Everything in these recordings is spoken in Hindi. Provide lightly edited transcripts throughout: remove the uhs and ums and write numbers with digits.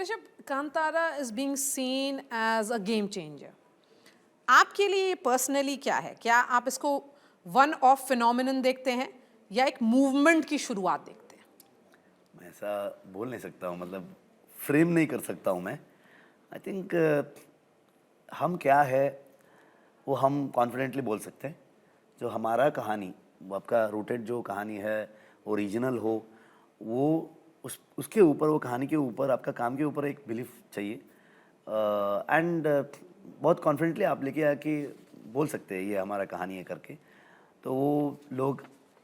Rishabh, Kantara is being seen as a game changer. आपके लिए पर्सनली क्या है? क्या आप इसको वन ऑफ फिनोमिनन देखते हैं या एक मूवमेंट की शुरुआत देखते हैं? मैं ऐसा बोल नहीं सकता हूँ, मतलब फ्रेम नहीं कर सकता हूँ मैं. आई थिंक हम क्या है वो हम कॉन्फिडेंटली बोल सकते हैं. जो हमारा कहानी, वो आपका रूटेड जो कहानी है, ओरिजिनल हो, वो उसके ऊपर, वो कहानी के ऊपर, आपका काम के ऊपर एक बिलीफ चाहिए. एंड बहुत कॉन्फिडेंटली आप लेके आके बोल सकते हैं ये हमारा कहानी है करके. तो वो लोग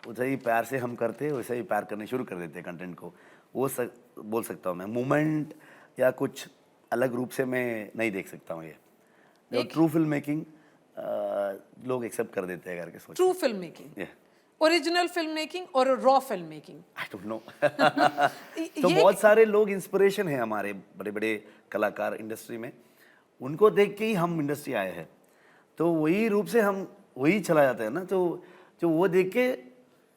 वैसे ही प्यार से हम करते, वैसे ही प्यार करने शुरू कर देते हैं कंटेंट को. वो बोल सकता हूँ मैं. मूवमेंट या कुछ अलग रूप से मैं नहीं देख सकता हूँ. ये जो ट्रू फिल्म मेकिंग लोग एक्सेप्ट कर देते हैं करके सोच. True film making, original film making और raw film making. I don't know. तो बहुत सारे लोग इंस्पिरेशन है हमारे, बड़े बड़े कलाकार इंडस्ट्री में. उनको देख के ही हम इंडस्ट्री आए हैं. तो वही रूप से हम वही चला जाते हैं ना. तो जो वो देख के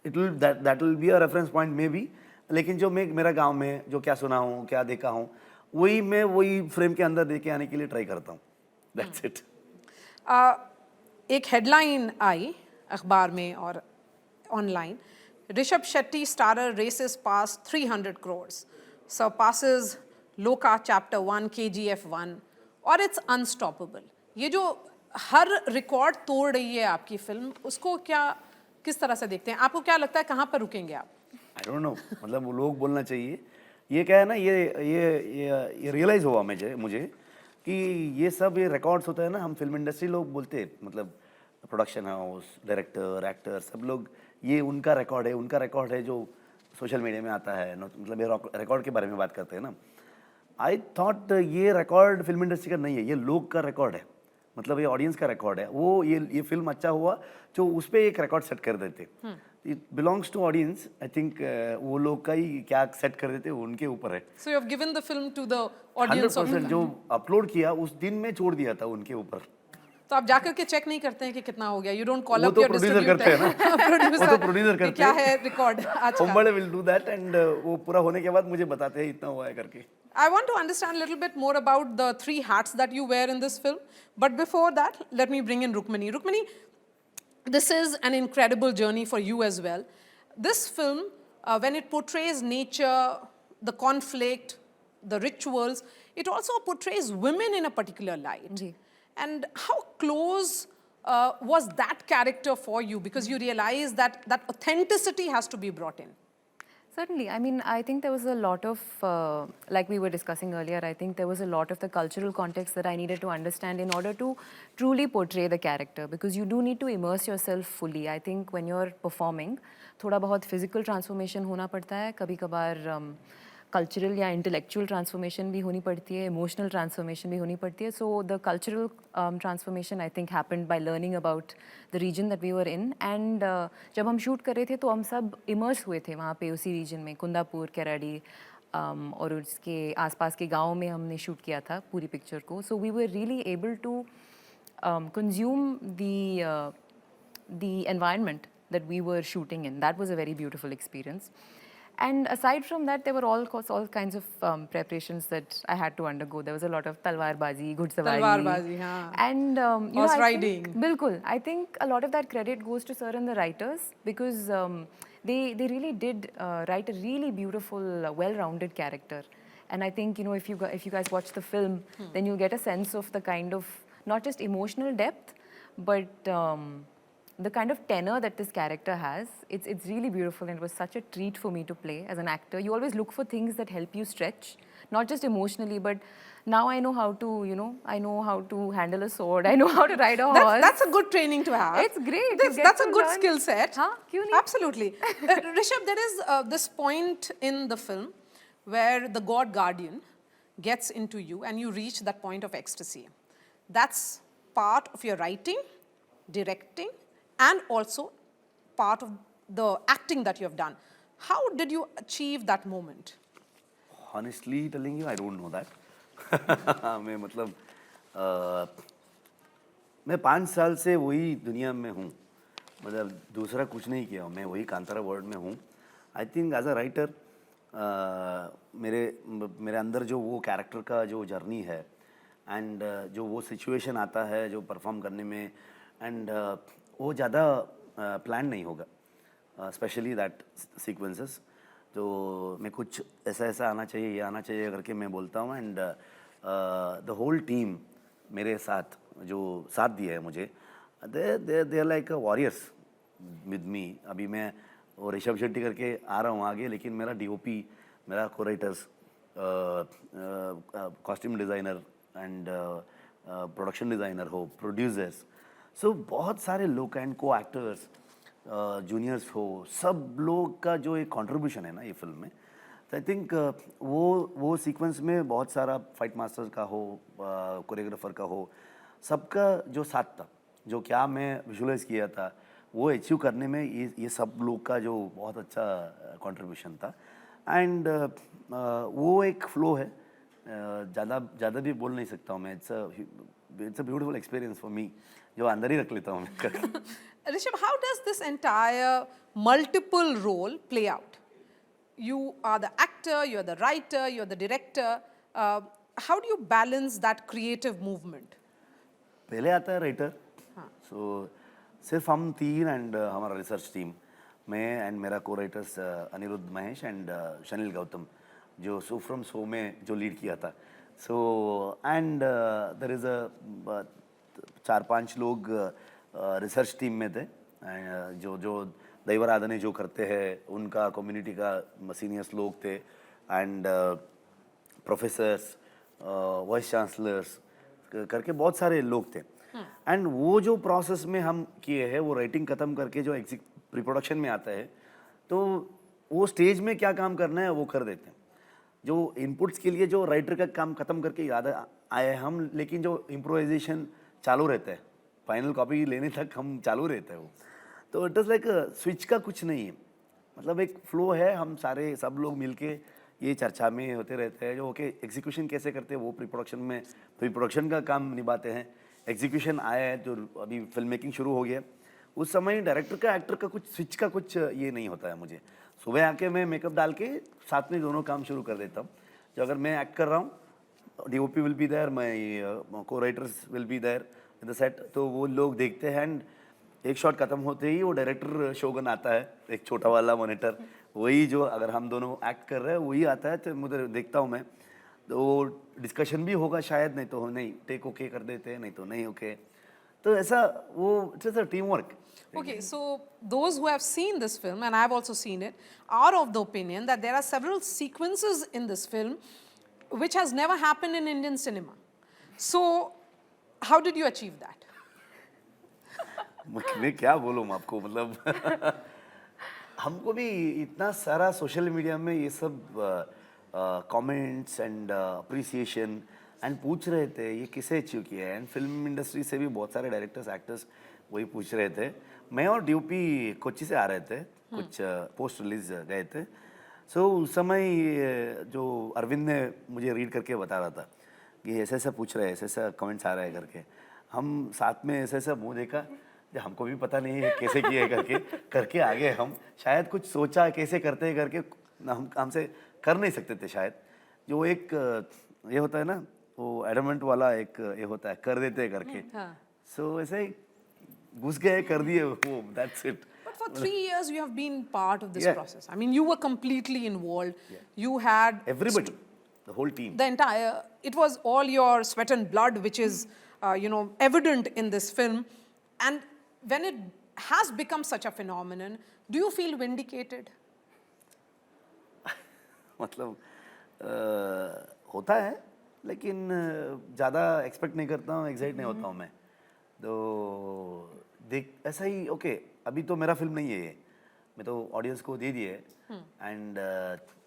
that will be a reference point may be. लेकिन जो मैं मेरा गांव में जो क्या सुना हूँ, क्या देखा हूँ, वही मैं वही फ्रेम के अंदर देके आने के लिए ट्राई करता हूँ. That's it. एक हेडलाइन आई अखबार में और online, Rishab Shetty starrer races past 300 crores, surpasses Lokah chapter 1, KGF 1 और इट्स अनस्टॉपेबल. ये जो हर रिकॉर्ड तोड़ रही है आपकी फिल्म, उसको क्या, किस तरह से देखते हैं? आपको क्या लगता है कहाँ पर रुकेंगे आप? आई डोंट नो, मतलब वो लोग बोलना चाहिए. ये क्या है ना, ये रियलाइज़ हुआ मुझे कि ये सब ये रिकॉर्ड्स होता है ना. हम फिल्म इंडस्ट्री लोग बोलते हैं, मतलब प्रोडक्शन हाउस, डायरेक्टर, एक्टर, सब लोग ये उनका रिकॉर्ड है जो सोशल मीडिया में आता है. मतलब ये रिकॉर्ड के बारे में बात करते हैं ना. आई थॉट ये रिकॉर्ड फिल्म इंडस्ट्री का नहीं है, ये लोग का रिकॉर्ड है. मतलब ये ऑडियंस का रिकॉर्ड है. वो ये फिल्म अच्छा हुआ जो उस पर एक रिकॉर्ड सेट कर देते. It belongs to audience. I think वो लोग का ही क्या सेट कर देते उनके ऊपर है. So you have given the film to the audience of 100% जो अपलोड किया उस दिन में छोड़ दिया था उनके ऊपर. तो आप जाकर के चेक नहीं करते हैं कि कितना हो गया? यू डोंट कॉल वो अप तो योर प्रोड्यूसर करते हैं ना. वो तो प्रोड्यूसर करते हैं. क्या है रिकॉर्ड आज का? Somebody will do that and वो पूरा होने के बाद मुझे बताते हैं इतना हुआ है करके. I want to understand a little bit more about the 3 hats that you wear in this film. But before that, let me bring in Rukmini. Rukmini, this is an incredible journey for you as well. This film, when it portrays nature, the conflict, the rituals, it also portrays women in a particular light. Ji. And how close was that character for you? Because you realize that that authenticity has to be brought in. Certainly. I mean, I think there was a lot of, like we were discussing earlier, I think there was a lot of the cultural context that I needed to understand in order to truly portray the character, because you do need to immerse yourself fully. I think when you're performing, थोड़ा बहुत physical transformation होना पड़ता है, कभी कभार cultural या intellectual transformation भी होनी पड़ती है, emotional transformation भी होनी पड़ती है. So the cultural transformation I think happened by learning about the region that we were in. And जब हम shoot कर रहे थे तो हम सब immerse हुए थे वहाँ पे उसी region में, कुंदापुर, केराडी और उसके आसपास के गाँव में हमने shoot किया था पूरी picture को. So we were really able to consume the environment that we were shooting in. That was a very beautiful experience. And aside from that, there were all kinds of preparations that I had to undergo. There was a lot of talwarbazi, ghudsavari. Talwarbazi, हाँ. And you horse know, riding. Bilkul. I think a lot of that credit goes to sir and the writers, because they really did write a really beautiful, well-rounded character. And I think, you know, if you guys watch the film, then you'll get a sense of the kind of not just emotional depth, but the kind of tenor that this character has. It's really beautiful, and it was such a treat for me to play as an actor. You always look for things that help you stretch, not just emotionally, but now I know how to, you know, I know how to handle a sword. I know how to ride a horse. That's a good training to have. It's great. That's a good skill set. हाँ, क्यों नहीं? Absolutely. Rishabh, there is this point in the film where the god guardian gets into you and you reach that point of ecstasy. That's part of your writing, directing, and also part of the acting that you have done. How did you achieve that moment? Honestly telling you, I don't know that. मैं मतलब मैं 5 साल से वही दुनिया में हूँ. मतलब दूसरा कुछ नहीं किया हूँ. मैं वही कांतारा वर्ल्ड में हूँ. I think as a writer मेरे मेरे अंदर जो वो कैरेक्टर का जो जर्नी है एंड जो वो सिचुएशन आता है जो परफॉर्म करने में एंड वो ज़्यादा प्लान नहीं होगा, स्पेशली दैट सीक्वेंसेस। तो मैं कुछ ऐसा ऐसा आना चाहिए, ये आना चाहिए करके मैं बोलता हूँ एंड द होल टीम मेरे साथ जो साथ दिया है मुझे, they are like warriors with me. अभी मैं वो ऋषभ शेट्टी करके आ रहा हूँ आगे, लेकिन मेरा डीओपी, मेरा cowriters, costume designer and production designer हो, प्रोड्यूसर्स, सो बहुत सारे लोग एंड को एक्टर्स, जूनियर्स हो, सब लोग का जो एक कंट्रीब्यूशन है ना ये फिल्म में, तो आई थिंक वो सीक्वेंस में बहुत सारा फाइट मास्टर्स का हो, कोरियोग्राफर का हो, सबका जो साथ था, जो क्या मैं विजुअलाइज किया था वो अचीव करने में ये सब लोग का जो बहुत अच्छा कंट्रीब्यूशन था। एंड वो एक फ्लो है, ज़्यादा भी बोल नहीं सकता हूँ मैं। It's a beautiful experience for me, जो अंदर ही रख लेता हूँ मैं। Rishabh, how does this entire multiple role play out? You are the actor, you're the writer, you're the director. How do you balance that creative movement? पहले आता है राइटर, सो सिर्फ हम तीन एंड हमारा रिसर्च टीम, मैं एंड मेरा co writers Anirudh Mahesh and Shanil Gautam, जो सो फ्रॉम सो में जो लीड किया था। So and there is a 4-5 लोग रिसर्च टीम में थे, जो दैवराधने जो करते हैं उनका कम्युनिटी का सीनियर्स लोग थे एंड प्रोफेसर्स, वाइस चांसलर्स करके बहुत सारे लोग थे। एंड वो जो प्रोसेस में हम किए हैं, वो राइटिंग ख़त्म करके जो प्री प्रोडक्शन में आता है, तो वो स्टेज में क्या काम करना है वो कर देते हैं। जो इनपुट्स के लिए जो राइटर का काम ख़त्म करके याद आए हम, लेकिन जो इम्प्रोवाइजेशन चालू रहता है, फाइनल कॉपी लेने तक हम चालू रहते हैं वो। तो इट इज़ लाइक स्विच का कुछ नहीं है, मतलब एक फ्लो है, हम सारे सब लोग मिलके ये चर्चा में होते रहते हैं। जो ओके एग्जीक्यूशन कैसे करते हैं वो प्री प्रोडक्शन का काम निभाते हैं। एग्जीक्यूशन आया है जो अभी फिल्म मेकिंग शुरू हो गया, उस समय डायरेक्टर का एक्टर का कुछ स्विच का कुछ ये नहीं होता है। मुझे सुबह आके मैं मेकअप डाल के साथ में दोनों काम शुरू कर देता हूँ। जो अगर मैं एक्ट कर रहा हूँ, DOP will be there, my cowriters will be there in the set, तो वो लोग देखते हैं एंड एक शॉट खत्म होते ही वो डायरेक्टर शोगन आता है, एक छोटा वाला मॉनिटर, वही जो अगर हम दोनों एक्ट कर रहे हैं वही आता है, तो मुझे देखता हूँ मैं, तो डिस्कशन भी होगा शायद, नहीं तो नहीं टेक ओके कर देते हैं, नहीं तो नहीं ओके, तो ऐसा वो it's a team work. Okay, so those who have seen this film, and I've also seen it, are of the opinion that there are several sequences in this film which has never happened in Indian cinema. So, how did you achieve that? मैं क्या बोलूँ आपको, मतलब हमको भी इतना सारा सोशल मीडिया में ये सब कमेंट्स एंड अप्रिसिएशन एंड पूछ रहे थे ये किसे अचीव किया है, एंड फिल्म इंडस्ट्री से भी बहुत सारे डायरेक्टर्स एक्टर्स वही पूछ रहे थे। मैं और डीओपी कोच्चि से आ रहे थे, कुछ पोस्ट रिलीज गए थे। सो उस समय जो अरविंद ने मुझे रीड करके बता रहा था कि ऐसा ऐसा पूछ रहे हैं, ऐसा ऐसा कमेंट्स आ रहा है करके, हम साथ में ऐसा ऐसा मुँह देखा, जो हमको भी पता नहीं है कैसे किए करके आगे हम शायद कुछ सोचा कैसे करते हैं करके, हम हमसे कर नहीं सकते थे शायद। जो एक ये होता है ना, वो एडमेंट वाला एक ये होता है, कर देते हैं करके, सो ऐसे ही घुस गए, कर दिए वो, that's it. But for 3 years, you have been part of this Yeah. process. I mean, you were completely involved. You had Everybody, the whole team. the entire, it was all your sweat and blood, which is, evident in this film. And when it has become such a phenomenon, do you feel vindicated? मतलब होता है, लेकिन ज़्यादा एक्सपेक्ट नहीं करता हूँ, एक्साइट नहीं होता हूँ मैं। तो देख ऐसा ही ओके, अभी तो मेरा फिल्म नहीं है ये, मैं तो ऑडियंस को दे दिए एंड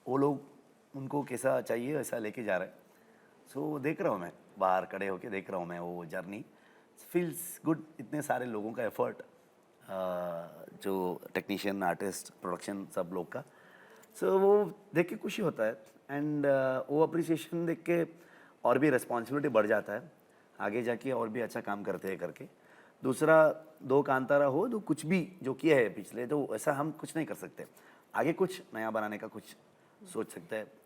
वो लोग उनको कैसा चाहिए वैसा लेके जा रहे हैं। सो देख रहा हूँ मैं, बाहर खड़े होके देख रहा हूँ मैं वो जर्नी, फील्स गुड, इतने सारे लोगों का एफर्ट, जो टेक्नीशियन, आर्टिस्ट, प्रोडक्शन, सब लोग का। सो वो देख के खुशी होता है एंड वो अप्रिसिएशन देख के और भी रिस्पॉन्सिबिलिटी बढ़ जाता है, आगे जाके और भी अच्छा काम करते हैं करके। दूसरा, दो कांतारा हो, तो कुछ भी जो किया है पिछले, तो ऐसा हम कुछ नहीं कर सकते, आगे कुछ नया बनाने का कुछ सोच सकता है